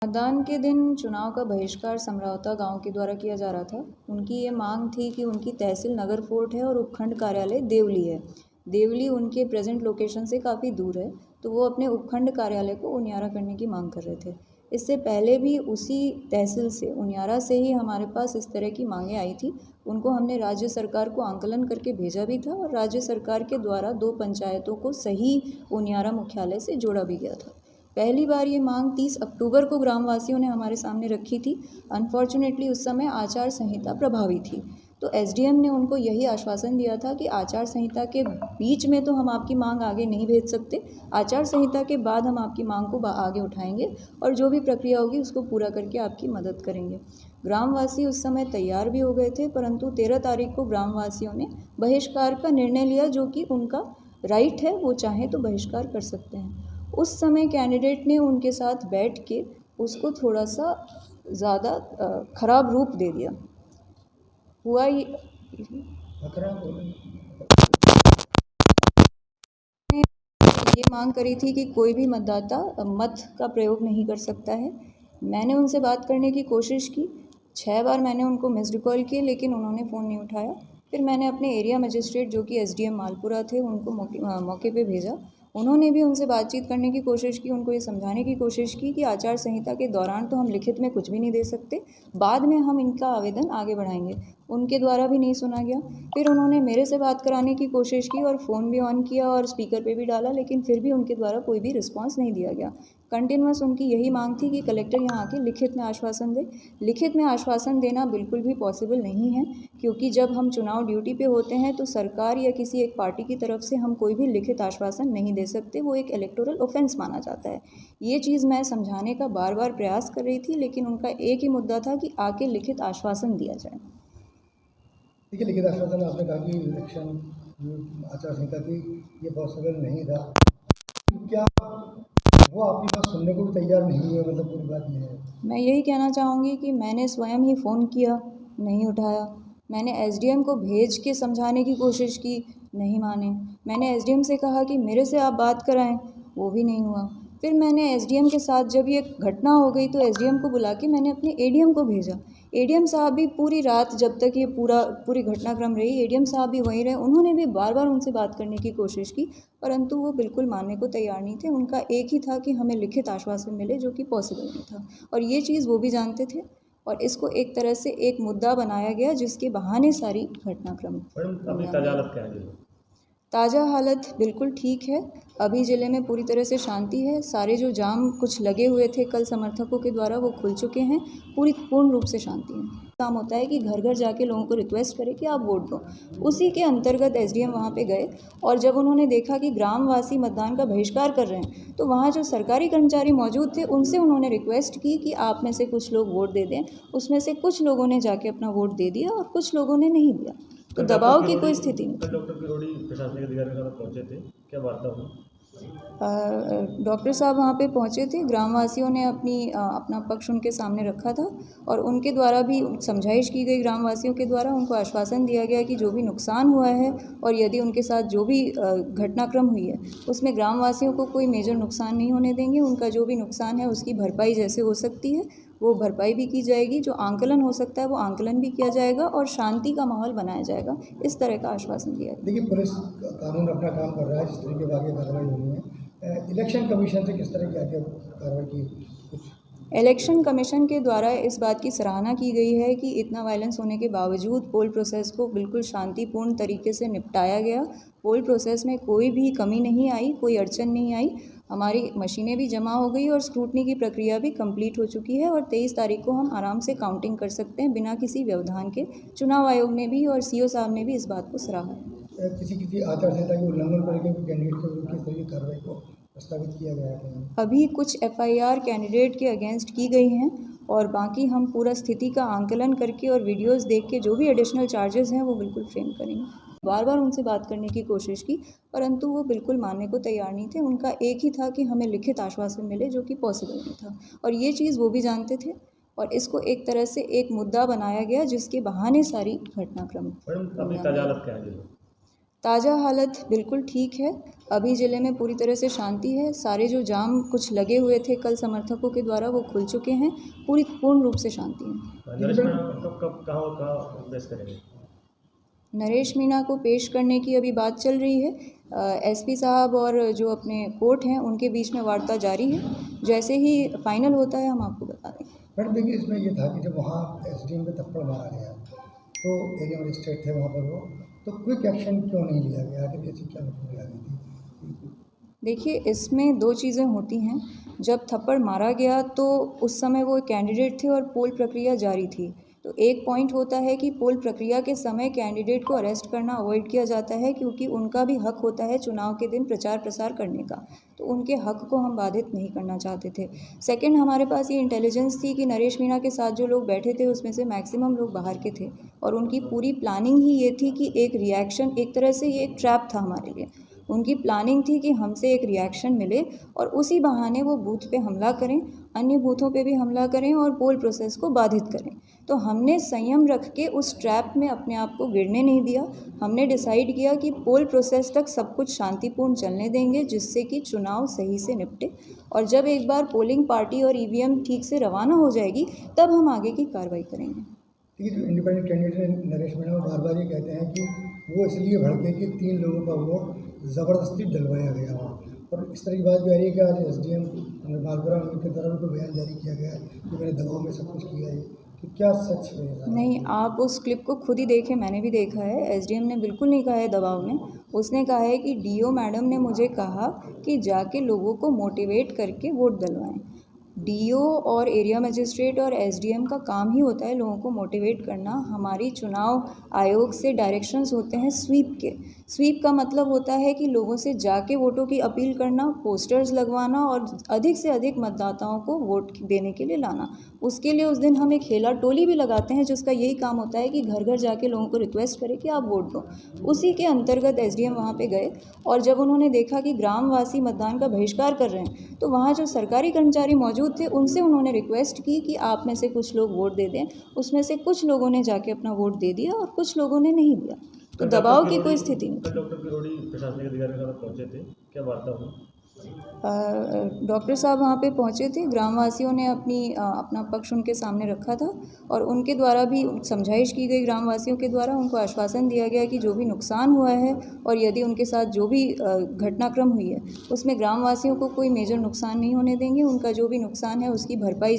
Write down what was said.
मतदान के दिन चुनाव का बहिष्कार समरावता गांव के द्वारा किया जा रहा था। उनकी ये मांग थी कि उनकी तहसील नगर फोर्ट है और उपखंड कार्यालय देवली है। देवली उनके प्रेजेंट लोकेशन से काफ़ी दूर है, तो वो अपने उपखंड कार्यालय को उनियारा करने की मांग कर रहे थे। इससे पहले भी उसी तहसील से उनियारा से ही हमारे पास इस तरह की मांगें आई थी। उनको हमने राज्य सरकार को आंकलन करके भेजा भी था और राज्य सरकार के द्वारा 2 पंचायतों को सही उनियारा मुख्यालय से जोड़ा भी गया था। पहली बार ये मांग 30 अक्टूबर को ग्रामवासियों ने हमारे सामने रखी थी। अनफॉर्चुनेटली उस समय आचार संहिता प्रभावी थी, तो एसडीएम ने उनको यही आश्वासन दिया था कि आचार संहिता के बीच में तो हम आपकी मांग आगे नहीं भेज सकते, आचार संहिता के बाद हम आपकी मांग को आगे उठाएंगे और जो भी प्रक्रिया होगी उसको पूरा करके आपकी मदद करेंगे। ग्रामवासी उस समय तैयार भी हो गए थे, परंतु 13 तारीख को ग्रामवासियों ने बहिष्कार का निर्णय लिया, जो कि उनका राइट है, वो चाहें तो बहिष्कार कर सकते हैं। उस समय कैंडिडेट ने उनके साथ बैठ के उसको थोड़ा सा ज़्यादा ख़राब रूप दे दिया। हुआ ये मांग करी थी कि कोई भी मतदाता मत का प्रयोग नहीं कर सकता है। मैंने उनसे बात करने की कोशिश की, 6 बार मैंने उनको मिस्ड कॉल किए, लेकिन उन्होंने फ़ोन नहीं उठाया। फिर मैंने अपने एरिया मजिस्ट्रेट जो कि एसडीएम मालपुरा थे उनको मौके पे भेजा। उन्होंने भी उनसे बातचीत करने की कोशिश की, उनको ये समझाने की कोशिश की कि आचार संहिता के दौरान तो हम लिखित में कुछ भी नहीं दे सकते, बाद में हम इनका आवेदन आगे बढ़ाएंगे। उनके द्वारा भी नहीं सुना गया। फिर उन्होंने मेरे से बात कराने की कोशिश की और फ़ोन भी ऑन किया और स्पीकर पे भी डाला, लेकिन फिर भी उनके द्वारा कोई भी रिस्पांस नहीं दिया गया। कंटिन्यूअस उनकी यही मांग थी कि कलेक्टर यहाँ आके लिखित में आश्वासन दे। लिखित में आश्वासन देना बिल्कुल भी पॉसिबल नहीं है, क्योंकि जब हम चुनाव ड्यूटी पे होते हैं तो सरकार या किसी एक पार्टी की तरफ से हम कोई भी लिखित आश्वासन नहीं दे सकते, वो एक इलेक्टोरल ऑफेंस माना जाता है। ये चीज़ मैं समझाने का बार बार प्रयास कर रही थी, लेकिन उनका एक ही मुद्दा था कि आके लिखित आश्वासन दिया जाए। देखिए, लिखित आश्वासन आपने कहा कि इलेक्शन आचार संहिता की ये पॉसिबल नहीं था, क्या वो आपकी बात सुनने को भी तैयार नहीं है? मतलब पूरी बात ये है। मैं यही कहना चाहूँगी कि मैंने स्वयं ही फ़ोन किया, नहीं उठाया। मैंने एसडीएम को भेज के समझाने की कोशिश की, नहीं माने। मैंने एसडीएम से कहा कि मेरे से आप बात कराएं, वो भी नहीं हुआ। फिर मैंने एसडीएम के साथ जब ये घटना हो गई तो एसडीएम को बुला के मैंने अपने एडीएम को भेजा। एडीएम साहब भी पूरी रात, जब तक ये पूरी घटनाक्रम रही, एडीएम साहब भी वहीं रहे। उन्होंने भी बार बार उनसे बात करने की कोशिश की, परंतु वो बिल्कुल मानने को तैयार नहीं थे। उनका एक ही था कि हमें लिखित आश्वासन मिले, जो कि पॉसिबल नहीं था, और ये चीज़ वो भी जानते थे। और इसको एक तरह से एक मुद्दा बनाया गया जिसके बहाने सारी घटनाक्रम। ताज़ा हालत बिल्कुल ठीक है। अभी ज़िले में पूरी तरह से शांति है। सारे जो जाम कुछ लगे हुए थे कल समर्थकों के द्वारा, वो खुल चुके हैं। पूर्ण रूप से शांति है। काम होता है कि घर घर जाके लोगों को रिक्वेस्ट करें कि आप वोट दो। उसी के अंतर्गत एसडीएम वहाँ पे गए, और जब उन्होंने देखा कि ग्रामवासी मतदान का बहिष्कार कर रहे हैं, तो वहाँ जो सरकारी कर्मचारी मौजूद थे उनसे उन्होंने रिक्वेस्ट की कि आप में से कुछ लोग वोट दे दें। उसमें से कुछ लोगों ने जाके अपना वोट दे दिया और कुछ लोगों ने नहीं दिया, तो दबाव की कोई स्थिति नहीं थी। डॉक्टर किरोड़ी प्रशासनिक अधिकारी के साथ पहुंचे थे, क्या वार्ता हुई? डॉक्टर साहब वहाँ पे पहुँचे थे। ग्रामवासियों ने अपना पक्ष उनके सामने रखा था और उनके द्वारा भी समझाइश की गई। ग्रामवासियों के द्वारा उनको आश्वासन दिया गया कि जो भी नुकसान हुआ है और यदि उनके साथ जो भी घटनाक्रम हुई है उसमें ग्रामवासियों को कोई मेजर नुकसान नहीं होने देंगे। उनका जो भी नुकसान है उसकी भरपाई जैसे हो सकती है वो भरपाई भी की जाएगी, जो आंकलन हो सकता है वो आंकलन भी किया जाएगा और शांति का माहौल बनाया जाएगा, इस तरह का आश्वासन दिया गया। देखिए, पुलिस कानून अपना काम कर रहा है, जिस तरीके की आगे कार्रवाई होनी है। इलेक्शन कमीशन से किस तरह की आगे कार्रवाई की कुछ? इलेक्शन कमीशन के द्वारा इस बात की सराहना की गई है कि इतना वायलेंस होने के बावजूद पोल प्रोसेस को बिल्कुल शांतिपूर्ण तरीके से निपटाया गया। पोल प्रोसेस में कोई भी कमी नहीं आई, कोई अड़चन नहीं आई। हमारी मशीनें भी जमा हो गई और स्क्रूटनी की प्रक्रिया भी कंप्लीट हो चुकी है और 23 तारीख को हम आराम से काउंटिंग कर सकते हैं बिना किसी व्यवधान के। चुनाव आयोग ने भी और सीओ साहब ने भी इस बात को सराहा है। किसी आचार संहिता के उल्लंघन करके कैंडिडेट के विरुद्ध किस तरह की कार्रवाई को प्रस्तावित किया गया है? अभी कुछ एफआईआर कैंडिडेट के अगेंस्ट की गई हैं और बाकी हम पूरा स्थिति का आंकलन करके और वीडियोस देख के जो भी एडिशनल चार्जेस हैं वो बिल्कुल फ्रेम करेंगे। बार बार उनसे बात करने की कोशिश की, परंतु वो बिल्कुल मानने को तैयार नहीं थे। उनका एक ही था कि हमें लिखित आश्वासन मिले, जो कि पॉसिबल नहीं था, और ये चीज़ वो भी जानते थे। और इसको एक तरह से एक मुद्दा बनाया गया जिसके बहाने सारी घटनाक्रम। मैडम, अभी ताज़ा हालत क्या है? ताज़ा हालत बिल्कुल ठीक है। अभी ज़िले में पूरी तरह से शांति है। सारे जो जाम कुछ लगे हुए थे कल समर्थकों के द्वारा वो खुल चुके हैं। पूर्ण रूप से शांति है। नरेश मीणा कब कहाँ पेश करेंगे? नरेश मीणा को पेश करने की अभी बात चल रही है। एसपी साहब और जो अपने कोर्ट हैं उनके बीच में वार्ता जारी है। जैसे ही फाइनल होता है हम आपको बता देंगे। मैडम देखिए, इसमें ये था कि जब वहाँ एसडीएम पे थप्पड़ मारा गया तो एरिया मजिस्ट्रेट थे वहाँ पर वो, तो क्विक एक्शन क्यों नहीं लिया गया? आखिर कैसी क्या मजबूरी आ गई थी? देखिए, इसमें दो चीज़ें होती हैं। जब थप्पड़ मारा गया तो उस समय वो कैंडिडेट थे और पोल प्रक्रिया जारी थी। तो एक पॉइंट होता है कि पोल प्रक्रिया के समय कैंडिडेट को अरेस्ट करना अवॉइड किया जाता है, क्योंकि उनका भी हक होता है चुनाव के दिन प्रचार प्रसार करने का। तो उनके हक को हम बाधित नहीं करना चाहते थे। सेकंड, हमारे पास ये इंटेलिजेंस थी कि नरेश मीणा के साथ जो लोग बैठे थे उसमें से मैक्सिमम लोग बाहर के थे, और उनकी पूरी प्लानिंग ही ये थी कि एक रिएक्शन, एक तरह से ये एक ट्रैप था हमारे लिए। उनकी प्लानिंग थी कि हमसे एक रिएक्शन मिले और उसी बहाने वो बूथ पे हमला करें, अन्य बूथों पे भी हमला करें और पोल प्रोसेस को बाधित करें। तो हमने संयम रख के उस ट्रैप में अपने आप को गिरने नहीं दिया। हमने डिसाइड किया कि पोल प्रोसेस तक सब कुछ शांतिपूर्ण चलने देंगे, जिससे कि चुनाव सही से निपटे, और जब एक बार पोलिंग पार्टी और ईवीएम ठीक से रवाना हो जाएगी तब हम आगे की कार्रवाई करेंगे। देखिए, जो इंडिपेंडेंट कैंडिडेट नरेश मीणा वो बार ये कहते हैं कि वो इसलिए भड़के कि 3 लोगों का वोट ज़बरदस्ती डलवाया गया हो, और इस तरह की बात भी आ रही है कि आज एसडीएम मालपुरा उनके तरफ भी बयान जारी किया गया है कि मैंने दबाव में सब कुछ किया है। तो क्या सच है? नहीं, आप उस क्लिप को खुद ही देखें, मैंने भी देखा है। एसडीएम ने बिल्कुल नहीं कहा है दबाव में। उसने कहा है कि डीओ मैडम ने मुझे कहा कि जाके लोगों को मोटिवेट करके वोट डलवाएं। डीओ और एरिया मजिस्ट्रेट और एसडीएम का काम ही होता है लोगों को मोटिवेट करना। हमारी चुनाव आयोग से डायरेक्शंस होते हैं स्वीप के। स्वीप का मतलब होता है कि लोगों से जाके वोटों की अपील करना, पोस्टर्स लगवाना और अधिक से अधिक मतदाताओं को वोट देने के लिए लाना। उसके लिए उस दिन हम एक हेला टोली भी लगाते हैं जिसका यही काम होता है कि घर घर जाके लोगों को रिक्वेस्ट करें कि आप वोट दो। उसी के अंतर्गत एसडीएम वहाँ पे गए, और जब उन्होंने देखा कि ग्रामवासी मतदान का बहिष्कार कर रहे हैं तो वहाँ जो सरकारी कर्मचारी मौजूद थे उनसे उन्होंने रिक्वेस्ट की कि आप में से कुछ लोग वोट दे दें। उसमें से कुछ लोगों ने जाके अपना वोट दे दिया और कुछ लोगों ने नहीं दिया। तो दबाव की कोई स्थिति नहीं थी। डॉक्टर किरोड़ी प्रशासनिक अधिकारी के साथ पहुंचे थे, क्या वार्ता हुई? डॉक्टर साहब वहाँ पे पहुँचे थे। ग्रामवासियों ने अपना पक्ष उनके सामने रखा था, और उनके द्वारा भी समझाइश की गई। ग्रामवासियों के द्वारा उनको आश्वासन दिया गया कि जो भी नुकसान हुआ है और यदि उनके साथ जो भी घटनाक्रम हुई है उसमें ग्रामवासियों को कोई मेजर नुकसान नहीं होने देंगे। उनका जो भी नुकसान है उसकी भरपाई